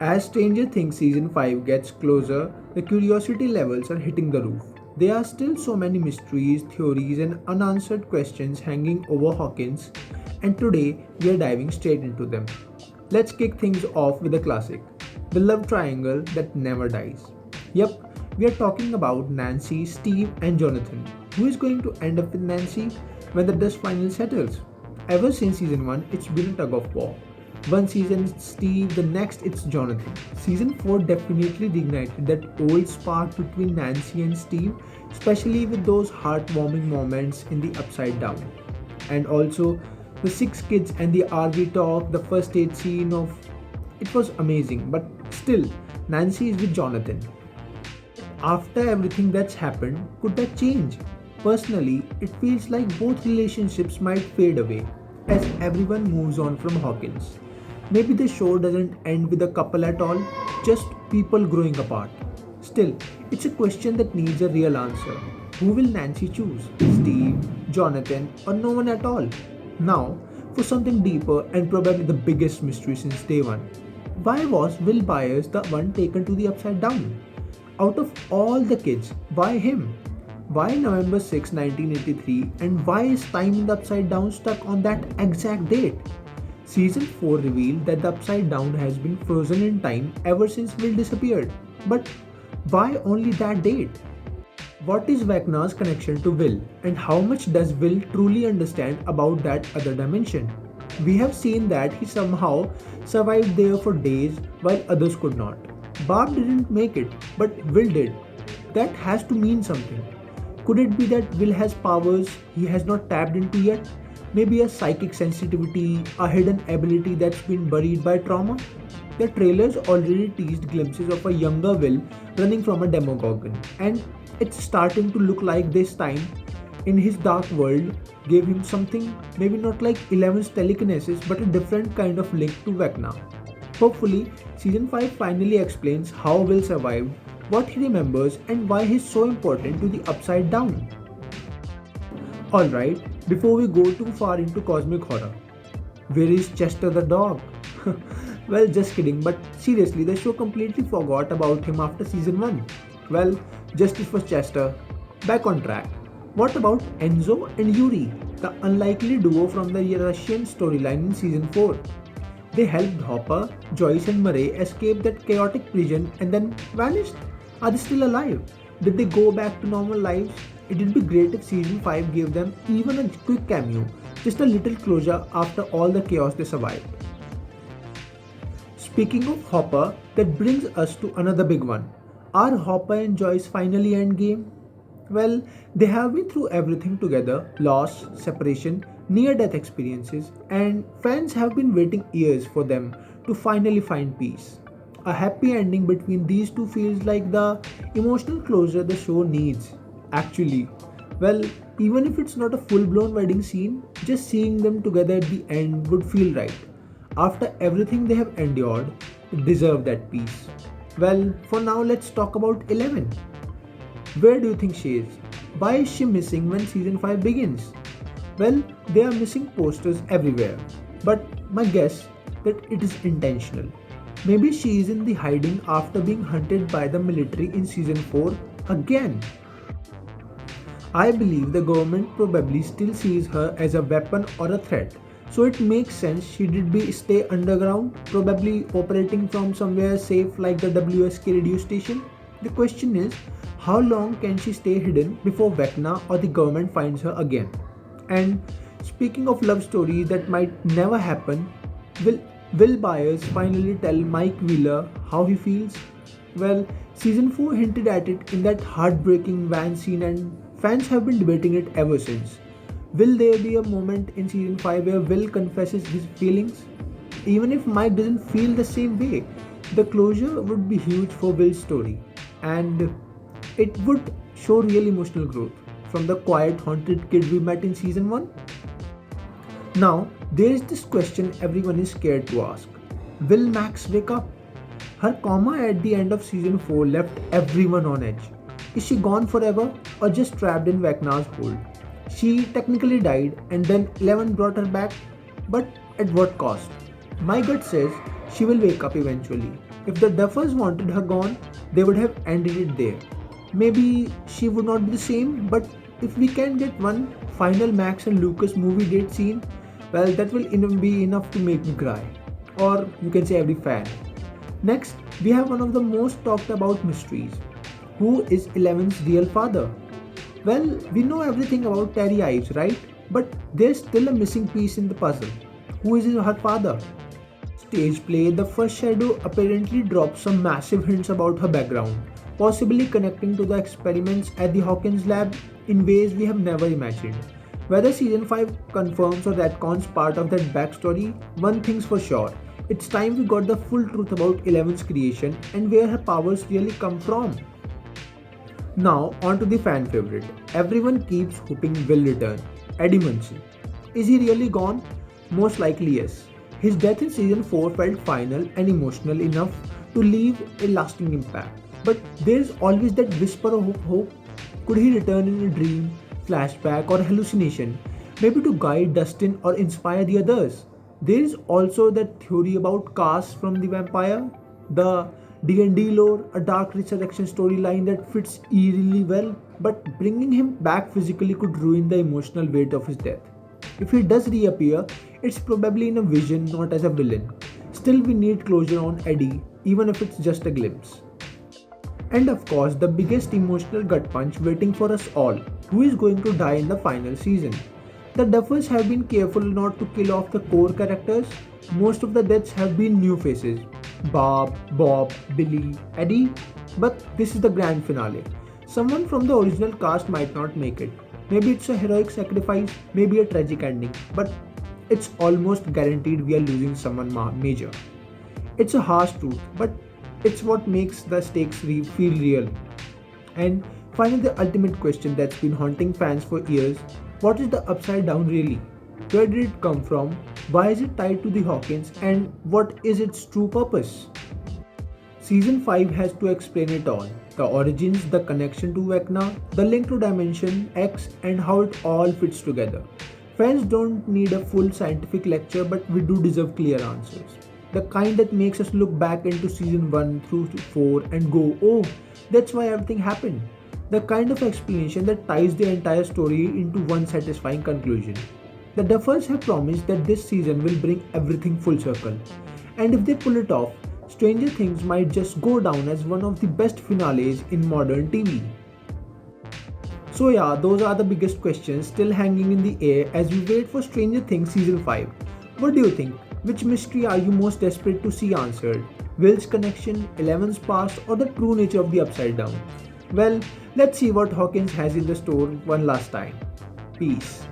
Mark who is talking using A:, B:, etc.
A: As Stranger Things season 5 gets closer, the curiosity levels are hitting the roof. There are still so many mysteries, theories, and unanswered questions hanging over Hawkins, and today we are diving straight into them. Let's kick things off with a classic, the love triangle that never dies. Yep, we are talking about Nancy, Steve, and Jonathan. Who is going to end up with Nancy when the dust finally settles? Ever since season 1, it's been a tug of war. One season it's Steve, the next it's Jonathan. Season 4 definitely reignited that old spark between Nancy and Steve, especially with those heartwarming moments in the Upside Down. And also, the six kids and the RV talk, the first date scene of it was amazing, but still, Nancy is with Jonathan. After everything that's happened, could that change? Personally, it feels like both relationships might fade away as everyone moves on from Hawkins. Maybe the show doesn't end with a couple at all, just people growing apart. Still, it's a question that needs a real answer. Who will Nancy choose? Steve, Jonathan, or no one at all? Now, for something deeper and probably the biggest mystery since day one. Why was Will Byers the one taken to the Upside Down? Out of all the kids, why him? Why November 6, 1983, and why is time in the Upside Down stuck on that exact date? Season 4 revealed that the Upside Down has been frozen in time ever since Will disappeared. But why only that date? What is Vecna's connection to Will, and how much does Will truly understand about that other dimension? We have seen that he somehow survived there for days while others could not. Barb didn't make it, but Will did. That has to mean something. Could it be that Will has powers he has not tapped into yet? Maybe a psychic sensitivity, a hidden ability that's been buried by trauma? The trailers already teased glimpses of a younger Will running from a Demogorgon, and it's starting to look like this time in his dark world gave him something, maybe not like Eleven's telekinesis, but a different kind of link to Vecna. Hopefully, season 5 finally explains how Will survived, what he remembers, and why he's so important to the Upside Down. Alright, before we go too far into cosmic horror, where is Chester the dog? Well, just kidding, but seriously, the show completely forgot about him after season 1. Well, justice for Chester. Back on track. What about Enzo and Yuri, the unlikely duo from the Russian storyline in season 4? They helped Hopper, Joyce, and Murray escape that chaotic prison and then vanished. Are they still alive? Did they go back to normal lives? It would be great if season 5 gave them even a quick cameo, just a little closure after all the chaos they survived. Speaking of Hopper, that brings us to another big one. Are Hopper and Joyce finally endgame? Well, they have been through everything together, loss, separation, near death experiences, and fans have been waiting years for them to finally find peace. A happy ending between these two feels like the emotional closure the show needs. Actually, well, even if it's not a full blown wedding scene, just seeing them together at the end would feel right. After everything they have endured, they deserve that peace. Well, for now, let's talk about 11. Where do you think she is? Why is she missing when season 5 begins? Well, they are missing posters everywhere. But my guess that it is intentional. Maybe she is in the hiding after being hunted by the military in season 4 again. I believe the government probably still sees her as a weapon or a threat. So it makes sense she did be stay underground, probably operating from somewhere safe like the WSK radio station. The question is, how long can she stay hidden before Vecna or the government finds her again? And speaking of love stories that might never happen, will Byers finally tell Mike Wheeler how he feels? Well, season 4 hinted at it in that heartbreaking van scene and fans have been debating it ever since. Will there be a moment in season 5 where Will confesses his feelings? Even if Mike doesn't feel the same way, the closure would be huge for Will's story. And it would show real emotional growth from the quiet, haunted kid we met in season 1. Now, there is this question everyone is scared to ask. Will Max wake up? Her coma at the end of season 4 left everyone on edge. Is she gone forever or just trapped in Vecna's hold? She technically died and then 11 brought her back, but at what cost? My gut says she will wake up eventually. If the Duffers wanted her gone, they would have ended it there. Maybe she would not be the same, but if we can get one final Max and Lucas movie date scene, well, that will be enough to make me cry. Or you can say every fan. Next, we have one of the most talked about mysteries. Who is Eleven's real father? Well, we know everything about Terry Ives, right? But there's still a missing piece in the puzzle. Who is her father? Stage play, the first shadow apparently drops some massive hints about her background, possibly connecting to the experiments at the Hawkins lab in ways we have never imagined. Whether season 5 confirms or retcons part of that backstory, one thing's for sure. It's time we got the full truth about Eleven's creation and where her powers really come from. Now, on to the fan favorite. Everyone keeps hoping Will return. Eddie Munson. Is he really gone? Most likely yes. His death in season 4 felt final and emotional enough to leave a lasting impact. But there's always that whisper of hope. Could he return in a dream, flashback, or hallucination? Maybe to guide Dustin or inspire the others. There is also that theory about Cass from the vampire, the D&D lore, a dark resurrection storyline that fits eerily well, but bringing him back physically could ruin the emotional weight of his death. If he does reappear, it's probably in a vision, not as a villain. Still, we need closure on Eddie, even if it's just a glimpse. And of course, the biggest emotional gut punch waiting for us all: who is going to die in the final season? The Duffers have been careful not to kill off the core characters. Most of the deaths have been new faces: Bob, Billy, Eddie. But this is the grand finale. Someone from the original cast might not make it. Maybe it's a heroic sacrifice, maybe a tragic ending, but it's almost guaranteed we are losing someone major. It's a harsh truth, but it's what makes the stakes feel real. And finally, the ultimate question that's been haunting fans for years: what is the Upside Down really? Where did it come from? Why is it tied to the Hawkins? And what is its true purpose? Season 5 has to explain it all: the origins, the connection to Vecna, the link to Dimension X, and how it all fits together. Fans don't need a full scientific lecture, but we do deserve clear answers. The kind that makes us look back into season 1 through 4 and go, oh, that's why everything happened. The kind of explanation that ties the entire story into one satisfying conclusion. The Duffers have promised that this season will bring everything full circle. And if they pull it off, Stranger Things might just go down as one of the best finales in modern TV. So yeah, those are the biggest questions still hanging in the air as we wait for Stranger Things season 5. What do you think? Which mystery are you most desperate to see answered? Will's connection, Eleven's past, or the true nature of the Upside Down? Well, let's see what Hawkins has in the store one last time. Peace.